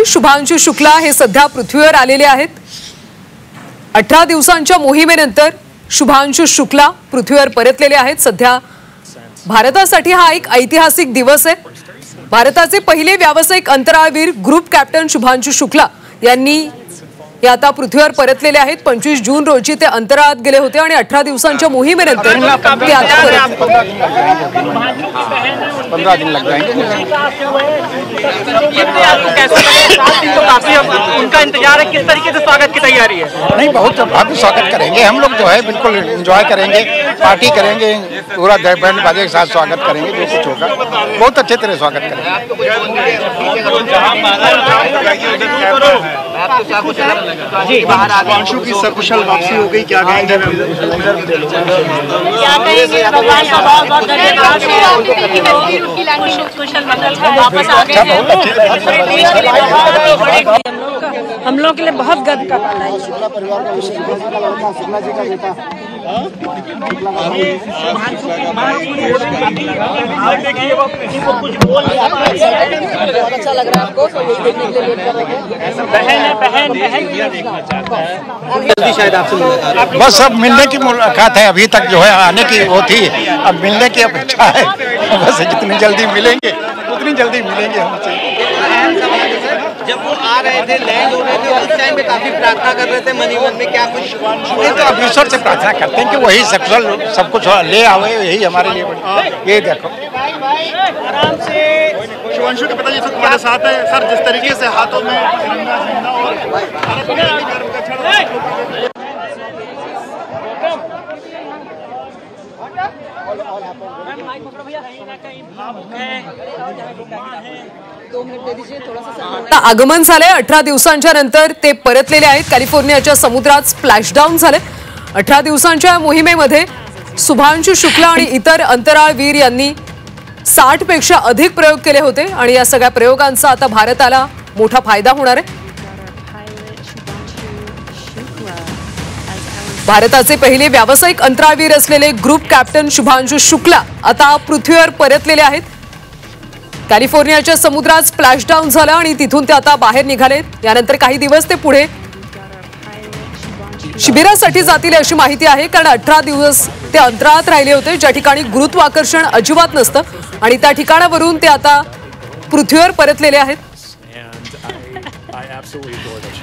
शुभांशु शुक्ला हे सध्या पृथ्वीवर आलेले आहेत। 18 दिवसांच्या मोहिमेनंतर शुभांशु शुक्ला पृथ्वीवर परतलेले आहेत। सध्या भारतासाठी हा एक ऐतिहासिक दिवस आहे। भारताचे पहिले व्यावसायिक अंतराळवीर ग्रुप कॅप्टन शुभांशु शुक्ला यांनी आता पृथ्वीवर परतलेले आहेत। 25 जून रोजी ते अंतराळात गेले होते आणि 18 दिवसांच्या मोहिमेनंतर ते आता 15 दिन लग जाएंगे। काफी उनका इंतजार है, किस तरीके से स्वागत की तैयारी है? नहीं, बहुत भव्य स्वागत करेंगे हम लोग, जो है बिल्कुल एंजॉय करेंगे, पार्टी करेंगे, पूरा बैंड बाजे के साथ स्वागत करेंगे। जो कुछ होगा बहुत अच्छे तरह स्वागत करेंगे। जी, शुभांशु की सकुशल वापसी हो गई, क्या कहेंगे? भगवान का बहुत बहुत धन्यवाद वापस आ गए हैं। हम लोग के लिए बहुत गर्व का पल है। अच्छा लग रहा है आपको? शायद आपसे बस अब मिलने की मुलाकात है, अभी तक जो है आने की वो थी, अब मिलने की अपेक्षा है। बस जितनी जल्दी मिलेंगे उतनी जल्दी मिलेंगे हमसे। जब वो आ रहे थे, लैंड हो रहे थे, उस टाइम में काफी प्रार्थना कर रहे थे मन ही मन में, क्या कुछ? नहीं तो अब ईश्वर से प्रार्थना करते हैं कि वही सब कुछ ले आवे, यही हमारे लिए बड़ी। ये देखो आराम से शुभांशु के पिताजी तुम्हारे साथ है सर, जिस तरीके से हाथों में तिरंगा झंडा और आगमन झाले। 18 दिवसांच्या नंतर ते परतलेले आहेत। कॅलिफोर्नियाच्या समुद्रात स्प्लॅशडाऊन झाले। 18 दिवसांच्या मोहिमेमध्ये शुभांशु शुक्ला आणि इतर अंतराळवीर यांनी 60 पेक्षा अधिक प्रयोग केले होते आणि या सगळ्या प्रयोगांचा आता भारताला मोठा फायदा होणार आहे। भारताचे पहिले व्यावसायिक अंतराळवीर असलेले ग्रुप कॅप्टन शुभांशु शुक्ला आता पृथ्वीवर परतलेले आहेत। कॅलिफोर्नियाच्या समुद्रात स्प्लॅशडाऊन झालं आणि तिथून ते आता बाहेर निघाले। यानंतर काही दिवस ते पुढे शिबिरासाठी जातील अशी माहिती आहे, कारण 18 दिवस ते अंतराळात राहिले होते, ज्या ठिकाणी गुरुत्वाकर्षण अजिबात नसतं आणि त्या ठिकाणावरून ते आता पृथ्वीवर परतलेले आहेत।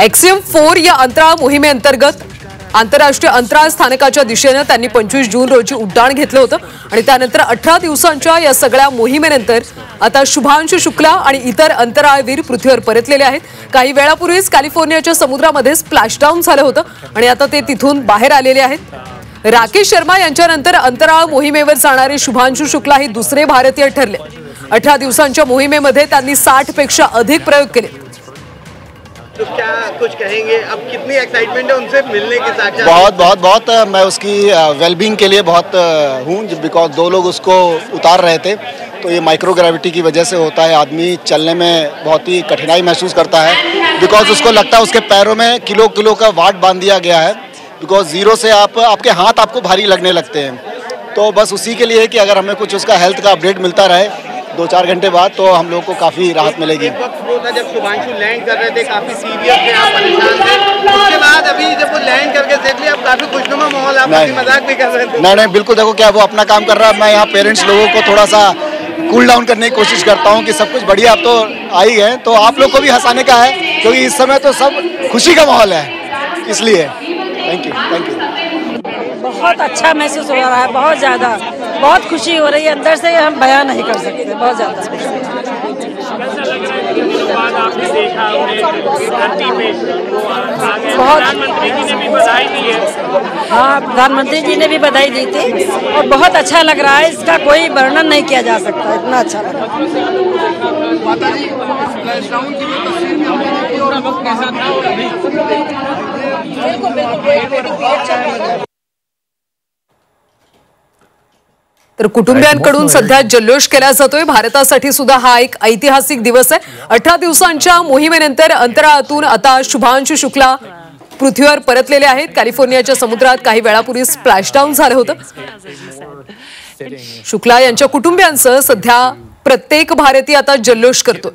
एक्सियम 4 या अंतराळ मोहिमेअंतर्गत आंतरराष्ट्रीय अंतराळ स्थानकाच्या दिशेने त्यांनी 25 जून रोजी उड्डाण घेतलं होतं आणि त्यानंतर 18 दिवसांच्या या सगळ्या मोहिमेनंतर आता शुभांशु शुक्ला आणि इतर अंतराळवीर पृथ्वीवर परतलेले आहेत। काही वेळापूर्वीच कॅलिफोर्नियाच्या समुद्रामध्ये स्प्लॅशडाऊन झालं होतं आणि आता ते तिथून बाहेर आलेले आहेत। राकेश शर्मा यांच्यानंतर अंतराळ मोहिमेवर जाणारे शुभांशु शुक्ला हे दुसरे भारतीय ठरले। 18 दिवसांच्या मोहिमेमध्ये त्यांनी 60 पेक्षा अधिक प्रयोग केले। तो क्या कुछ कहेंगे, अब कितनी एक्साइटमेंट है उनसे मिलने के साथ? बहुत मैं उसकी वेलबींग के लिए बहुत हूँ, बिकॉज 2 लोग उसको उतार रहे थे, तो ये माइक्रोग्रेविटी की वजह से होता है। आदमी चलने में बहुत ही कठिनाई महसूस करता है, बिकॉज उसको लगता है उसके पैरों में किलो किलो का वाट बांध दिया गया है, बिकॉज जीरो से आपके हाथ आपको भारी लगने लगते हैं। तो बस उसी के लिए कि अगर हमें कुछ उसका हेल्थ का अपडेट मिलता रहे 2-4 घंटे बाद, तो हम लोग को काफ़ी राहत मिलेगी। एक वक्त वो था जब शुभांशु लैंड कर रहे थे, काफी सीरियस थे, आप परेशान थे, उसके बाद अभी जब वो लैंड करके सेफ लिया, अब काफी खुशनुमा माहौल, आप काफी मजाक भी कर रहे थे। नहीं, बिल्कुल, देखो क्या वो अपना काम कर रहा है, मैं यहाँ पेरेंट्स लोगों को थोड़ा सा कूल डाउन करने की कोशिश करता हूँ कि सब कुछ बढ़िया, अब तो आ ही गए, तो आप लोग को भी हंसाने का है, क्योंकि इस समय तो सब खुशी का माहौल है, इसलिए थैंक यू। बहुत अच्छा महसूस हो रहा है, बहुत ज़्यादा, बहुत खुशी हो रही है अंदर से, हम बयान नहीं कर सकते, बहुत ज़्यादा। हाँ, प्रधानमंत्री जी ने भी बधाई दी थी और बहुत अच्छा लग रहा है, इसका कोई वर्णन नहीं किया जा सकता, इतना अच्छा लग रहा है। तर कुटुंबियांकडून सध्या जल्लोष केला जातोय। भारतासाठी सुद्धा हा एक ऐतिहासिक दिवस आहे। 18 दिवसांच्या मोहिमेनंतर अंतराळातून आता शुभांशु शुक्ला पृथ्वीवर परतलेले आहेत। कॅलिफोर्नियाच्या समुद्रात काही वेळापूर्वी स्प्लॅशडाऊन झालं होतं। शुक्ला यांच्या कुटुंबियांसह सध्या प्रत्येक भारतीय आता जल्लोष करतो।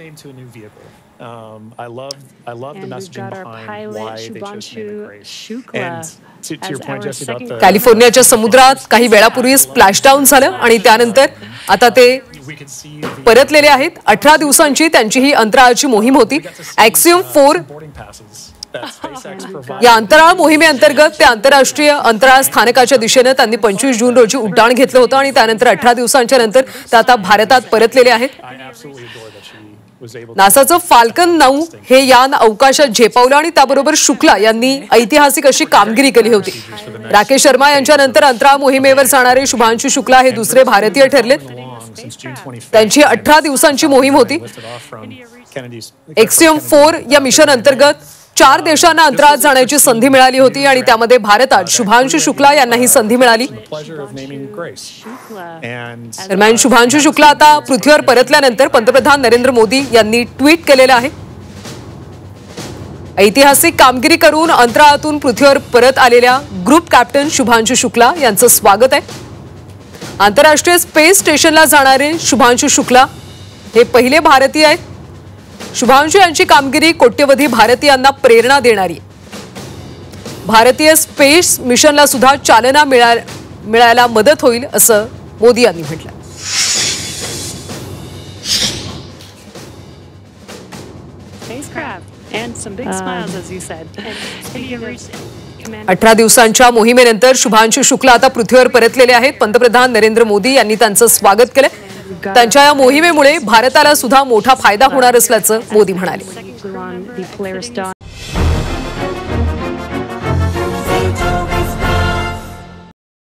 I love the And we've messaging got our behind pilot why they chose to name it Grace. Shukla And to your as point, our Jesse, about second the कॅलिफोर्नियाच्या समुद्रात काही वेळापूर्वी स्प्लॅशडाऊन झालं आणि त्यानंतर आता ते we could see the परतलेले आहेत. 18 दिवसांची त्यांची ही अंतराळाची मोहीम होती. ॲक्सियम 4 boarding passes that SpaceX provides. या अंतराळ मोहिमेअंतर्गत ते आंतरराष्ट्रीय अंतराळ स्थानकाच्या दिशेनं त्यांनी 25 जून रोजी उड्डाण घेतलं होतं आणि त्यानंतर 18 दिवसांच्या नंतर ते आता भारतात परतलेले आहेत. I absolutely adore that she was able to नासाचं फाल्कन 9 हे यान अवकाशात झेपावलं आणि त्याबरोबर शुक्ला यांनी ऐतिहासिक अशी कामगिरी केली होती. राकेश शर्मा यांच्यानंतर अंतराळ मोहिमेवर जाणारे शुभांशु शुक्ला हे दुसरे भारतीय ठरलेत. along since June 25th. त्यांची 18 दिवसांची मोहीम होती. Lifted off from Kennedy's axiom 4 या मिशन अंतर्गत 4 देशांना अंतराळात जाण्याची संधी मिळाली होती आणि त्यामध्ये भारतात शुभांशु शुक्ला यांना ही संधी मिळाली. pleasure of naming Grace. And दरम्यान शुभांशु शुक्ला आता पृथ्वीवर परतल्यानंतर पंतप्रधान नरेंद्र मोदी यांनी ट्विट केलेलं आहे. ऐतिहासिक कामगिरी करून अंतराळातून पृथ्वीवर परत आलेल्या ग्रुप कॅप्टन शुभांशु शुक्ला यांचं स्वागत आहे. आंतरराष्ट्रीय स्पेस स्टेशनला जाणारे शुभांशु शुक्ला हे पहिले भारतीय आहेत. शुभांशु यांची कामगिरी कोट्यवधी भारतीयांना प्रेरणा देणारी. भारतीय स्पेस मिशनला सुद्धा चालना मिळायला मदत होईल असं मोदी यांनी म्हटलं. spacecraft and some big smiles, as you said. And you reached 18 दिवसांच्या मोहिमेनंतर शुभांशु शुक्ला आता पृथ्वीवर परतलेले आहेत. पंतप्रधान नरेंद्र मोदी यांनी त्यांचं स्वागत केलं. त्यांच्या या मोहिमेमुळे भारताला सुद्धा मोठा फायदा होणार असल्याचं मोदी म्हणाले. on the Polaris Dawn.